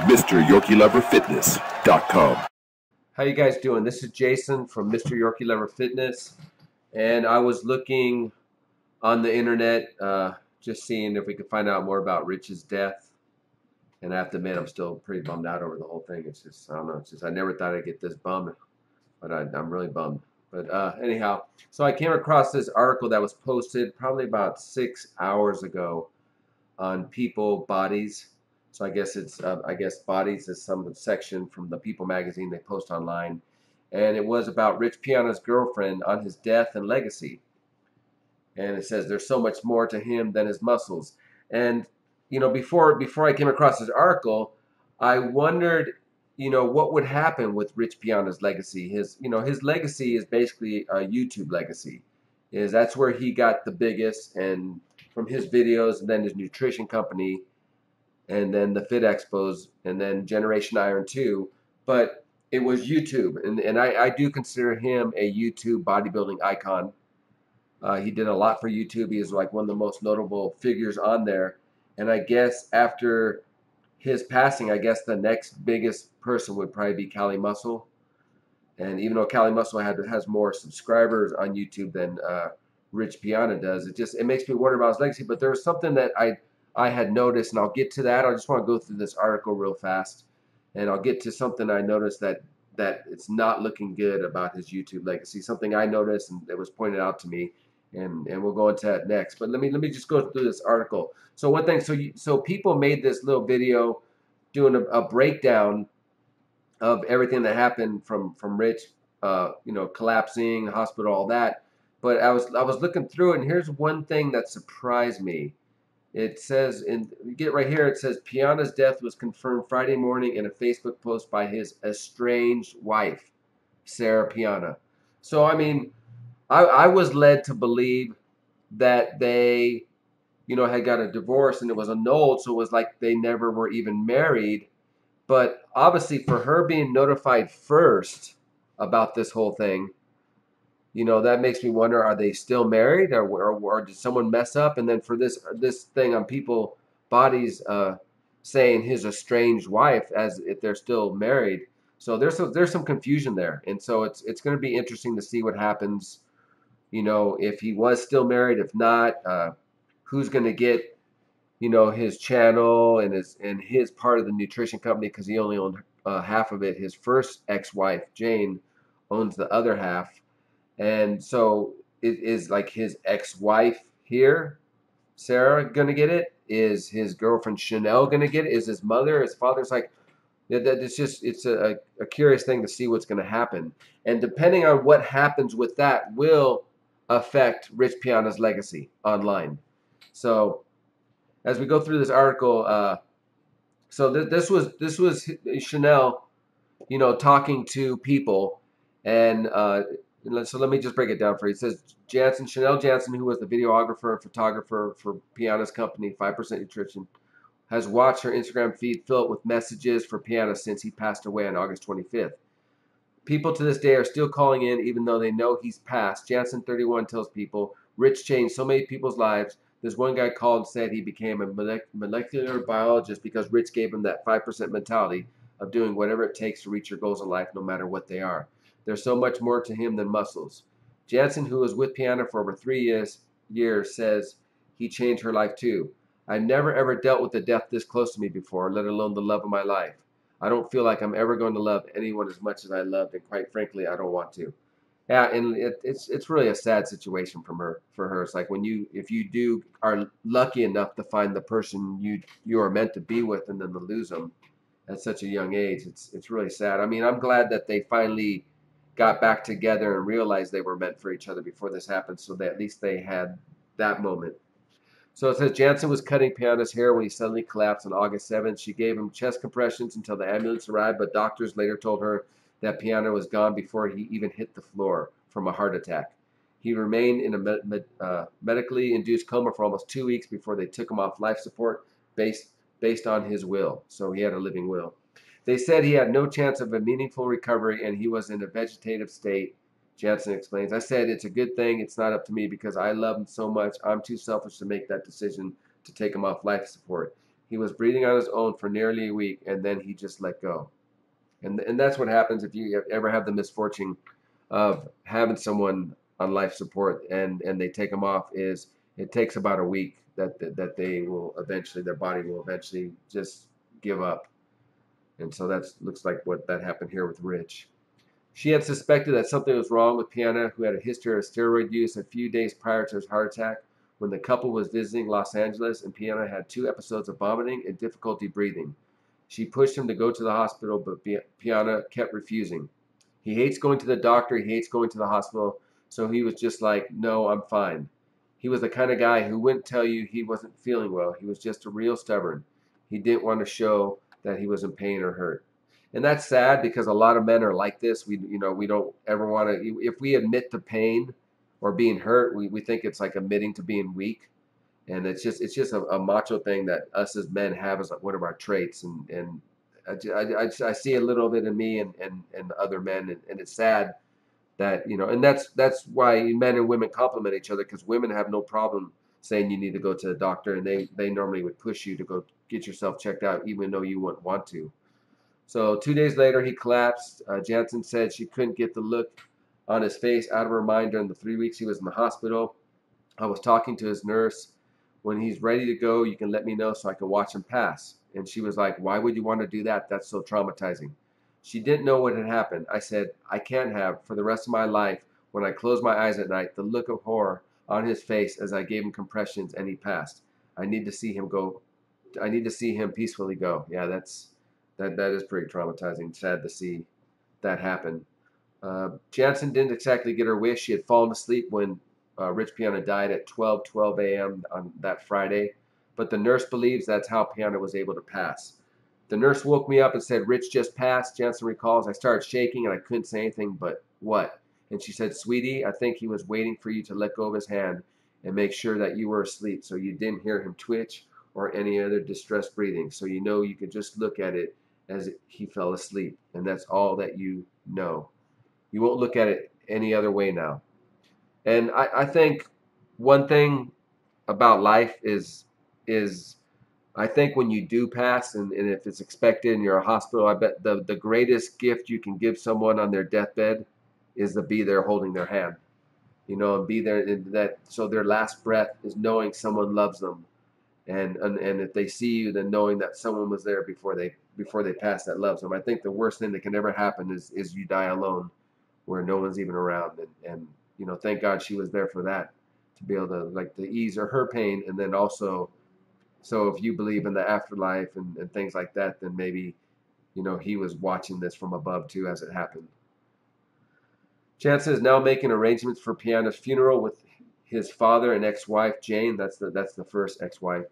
MrYorkieLoverFitness.com. How you guys doing? This is Jason from Mr. Yorkie Lover Fitness, and I was looking on the internet, just seeing if we could find out more about Rich's death. And I have to admit, I'm still pretty bummed out over the whole thing. It's just, I don't know, it's just I never thought I'd get this bummed, but I'm really bummed. But anyhow, so I came across this article that was posted probably about 6 hours ago on People Bodies. So I guess it's Bodies is some section from the People magazine they post online, and it was about Rich Piana's girlfriend on his death and legacy. And it says there's so much more to him than his muscles. And you know, before I came across this article, I wondered, you know, what would happen with Rich Piana's legacy. His legacy is basically a YouTube legacy. That's where he got the biggest, and from his videos, and then his nutrition company, and then the Fit Expos, and then Generation Iron 2. But it was YouTube, and I do consider him a YouTube bodybuilding icon. He did a lot for YouTube. He is like one of the most notable figures on there. And I guess after his passing, I guess the next biggest person would probably be Cali Muscle. And even though Cali Muscle has more subscribers on YouTube than Rich Piana does, it makes me wonder about his legacy. But there was something that I had noticed, and I'll get to that. I just want to go through this article real fast, and I'll get to something I noticed that it's not looking good about his YouTube legacy. Something I noticed, and it was pointed out to me, and we'll go into that next. But let me just go through this article. So one thing, so People made this little video doing a breakdown of everything that happened from Rich, collapsing, hospital, all that. But I was looking through it, and here's one thing that surprised me. It says, get right here, it says Piana's death was confirmed Friday morning in a Facebook post by his estranged wife, Sarah Piana. So, I mean, I was led to believe that they, had got a divorce and it was annulled, so it was like they never were even married. But obviously, for her being notified first about this whole thing, that makes me wonder: are they still married, or did someone mess up? And then for this thing on People Bodies saying his estranged wife, as if they're still married. So there's some confusion there, and so it's going to be interesting to see what happens. If he was still married, if not, who's going to get, his channel and his part of the nutrition company, because he only owned half of it. His first ex-wife, Jane, owns the other half. And so it is like his ex-wife here, Sarah, going to get it? Is his girlfriend Chanel going to get it? Is his mother, his father's like, it's a curious thing to see what's going to happen. And depending on what happens with that will affect Rich Piana's legacy online. So as we go through this article, so this was Chanel, talking to People, and so let me just break it down for you. It says Chanel Jansen, who was the videographer and photographer for Piana's company, 5% Nutrition, has watched her Instagram feed fill up with messages for Piana since he passed away on August 25th. People to this day are still calling in, even though they know he's passed. Jansen, 31, tells People, Rich changed so many people's lives. This one guy called and said he became a molecular biologist because Rich gave him that 5% mentality of doing whatever it takes to reach your goals in life, no matter what they are. There's so much more to him than muscles. Jansen, who was with Piana for over 3 years, says he changed her life too. I've never ever dealt with a death this close to me before, let alone the love of my life. I don't feel like I'm ever going to love anyone as much as I loved, and quite frankly, I don't want to. Yeah, and it's really a sad situation for her. It's like if you are lucky enough to find the person you are meant to be with, and then to lose them at such a young age, it's really sad. I mean, I'm glad that they finally got back together and realized they were meant for each other before this happened, so that at least they had that moment. So it says Jansen was cutting Piana's hair when he suddenly collapsed on August 7th. She gave him chest compressions until the ambulance arrived, but doctors later told her that Piana was gone before he even hit the floor from a heart attack. He remained in a medically induced coma for almost 2 weeks before they took him off life support based on his will. So he had a living will. They said he had no chance of a meaningful recovery and he was in a vegetative state. Jansen explains, I said it's a good thing it's not up to me because I love him so much. I'm too selfish to make that decision to take him off life support. He was breathing on his own for nearly a week, and then he just let go. And that's what happens if you ever have the misfortune of having someone on life support and they take them off. Is it takes about a week that they will eventually, their body will eventually just give up. And so that looks like what that happened here with Rich. She had suspected that something was wrong with Piana, who had a history of steroid use a few days prior to his heart attack. When the couple was visiting Los Angeles, and Piana had 2 episodes of vomiting and difficulty breathing. She pushed him to go to the hospital, but Piana kept refusing. He hates going to the doctor, he hates going to the hospital, so he was just like, no, I'm fine. He was the kind of guy who wouldn't tell you he wasn't feeling well. He was just a real stubborn. He didn't want to show that he was in pain or hurt. And that's sad because a lot of men are like this. We don't ever want to, if we admit to pain or being hurt, we think it's like admitting to being weak. And it's just a macho thing that us as men have as one of our traits. And I see a little bit in me and other men, and it's sad that, and that's why men and women complement each other, because women have no problem saying you need to go to the doctor, and they normally would push you to go get yourself checked out even though you wouldn't want to. So 2 days later, he collapsed. Jansen said she couldn't get the look on his face out of her mind during the 3 weeks he was in the hospital. I was talking to his nurse. When he's ready to go, you can let me know so I can watch him pass. And she was like, why would you want to do that? That's so traumatizing. She didn't know what had happened. I said, I can't have, for the rest of my life, when I close my eyes at night, the look of horror on his face as I gave him compressions and he passed. I need to see him go. I need to see him peacefully go. Yeah, that is pretty traumatizing. Sad to see that happen. Jansen didn't exactly get her wish. She had fallen asleep when Rich Piana died at 12:12 a.m. on that Friday, but the nurse believes that's how Piana was able to pass. The nurse woke me up and said, Rich just passed. Jansen recalls, I started shaking and I couldn't say anything but, what? And she said, sweetie, I think he was waiting for you to let go of his hand and make sure that you were asleep so you didn't hear him twitch or any other distressed breathing. So you could just look at it as he fell asleep. And that's all that you know. You won't look at it any other way now. And I think one thing about life is I think when you do pass, and if it's expected and you're a hospital, I bet the greatest gift you can give someone on their deathbed is to be there holding their hand, and be there, and that so their last breath is knowing someone loves them, and if they see you, then knowing that someone was there before they pass that loves them. I think the worst thing that can ever happen is you die alone, where no one's even around, and thank God she was there for that, to be able to ease her pain, and then also, so if you believe in the afterlife and things like that, then maybe he was watching this from above too as it happened. Jansen is now making arrangements for Piana's funeral with his father and ex-wife Jane. That's the first ex-wife,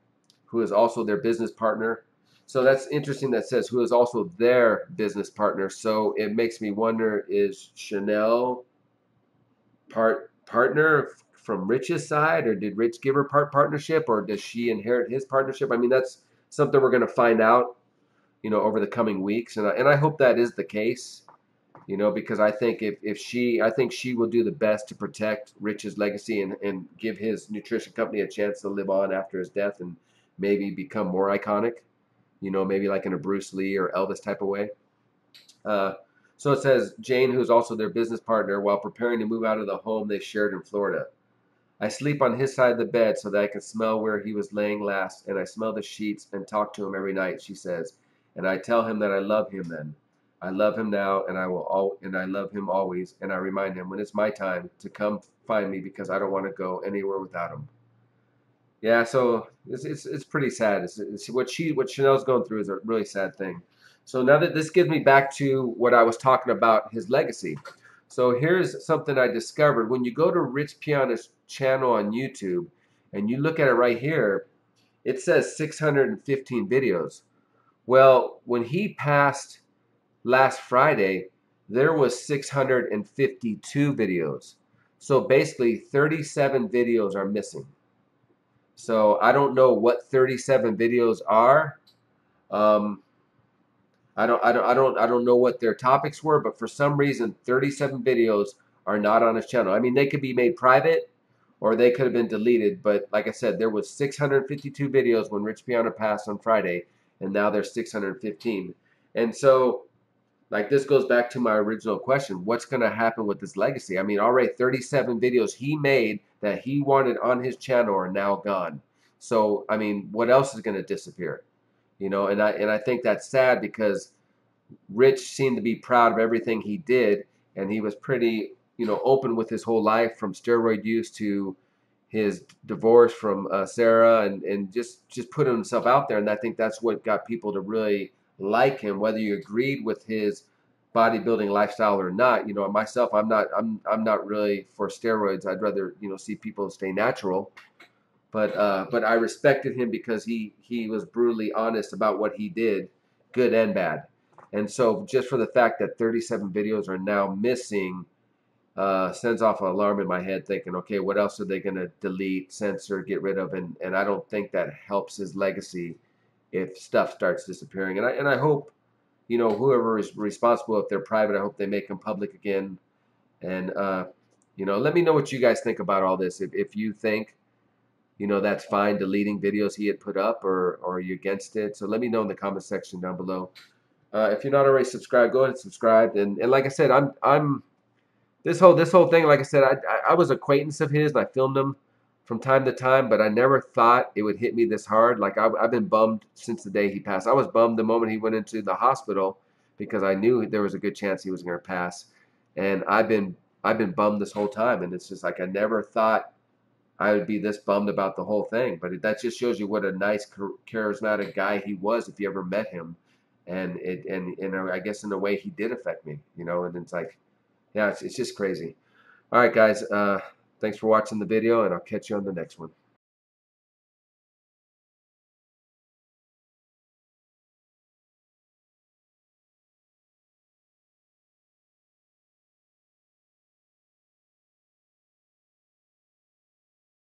who is also their business partner. So that's interesting. That says who is also their business partner. So it makes me wonder: is Chanel partner from Rich's side, or did Rich give her partnership, or does she inherit his partnership? I mean, that's something we're going to find out, over the coming weeks, and I hope that is the case. Because I think I think she will do the best to protect Rich's legacy and give his nutrition company a chance to live on after his death and maybe become more iconic, maybe like in a Bruce Lee or Elvis type of way. So it says, Jane, who's also their business partner, while preparing to move out of the home they shared in Florida. I sleep on his side of the bed so that I can smell where he was laying last, and I smell the sheets and talk to him every night, she says. And I tell him that I love him then. I love him now, and I love him always, and I remind him when it's my time to come find me because I don't want to go anywhere without him. Yeah, so it's pretty sad. It's what Chanel's going through is a really sad thing. So now that this gives me back to what I was talking about, his legacy. So here's something I discovered. When you go to Rich Piana's channel on YouTube and you look at it right here, it says 615 videos. Well, when he passed last Friday, there was 652 videos. So basically 37 videos are missing. So I don't know what 37 videos are. I don't know what their topics were, but for some reason 37 videos are not on his channel. I mean, they could be made private, or they could have been deleted. But like I said, there was 652 videos when Rich Piana passed on Friday, and now there's 615. And so, like, this goes back to my original question: what's going to happen with this legacy? I mean, already 37 videos he made that he wanted on his channel are now gone. So, I mean, what else is going to disappear? You know, and I think that's sad because Rich seemed to be proud of everything he did, and he was pretty, open with his whole life, from steroid use to his divorce from Sarah, and just put himself out there. And I think that's what got people to really like him, whether you agreed with his bodybuilding lifestyle or not. Myself, I'm not really for steroids. I'd rather see people stay natural. But I respected him because he was brutally honest about what he did, good and bad. And so just for the fact that 37 videos are now missing, sends off an alarm in my head, thinking, okay, what else are they going to delete, censor, get rid of? And I don't think that helps his legacy if stuff starts disappearing. And I hope, whoever is responsible, if they're private, I hope they make them public again. And let me know what you guys think about all this. If you think that's fine deleting videos he had put up, or are you against it? So let me know in the comment section down below. If you're not already subscribed, go ahead and subscribe. And like I said, I'm this whole thing. Like I said, I was acquaintance of his, and I filmed him from time to time, but I never thought it would hit me this hard. Like I've been bummed since the day he passed. I was bummed the moment he went into the hospital because I knew there was a good chance he was going to pass, and I've been bummed this whole time. And it's just like I never thought I would be this bummed about the whole thing. But that just shows you what a nice, charismatic guy he was if you ever met him. And I guess in a way he did affect me, and it's like, yeah, it's just crazy. All right, guys, thanks for watching the video, and I'll catch you on the next one.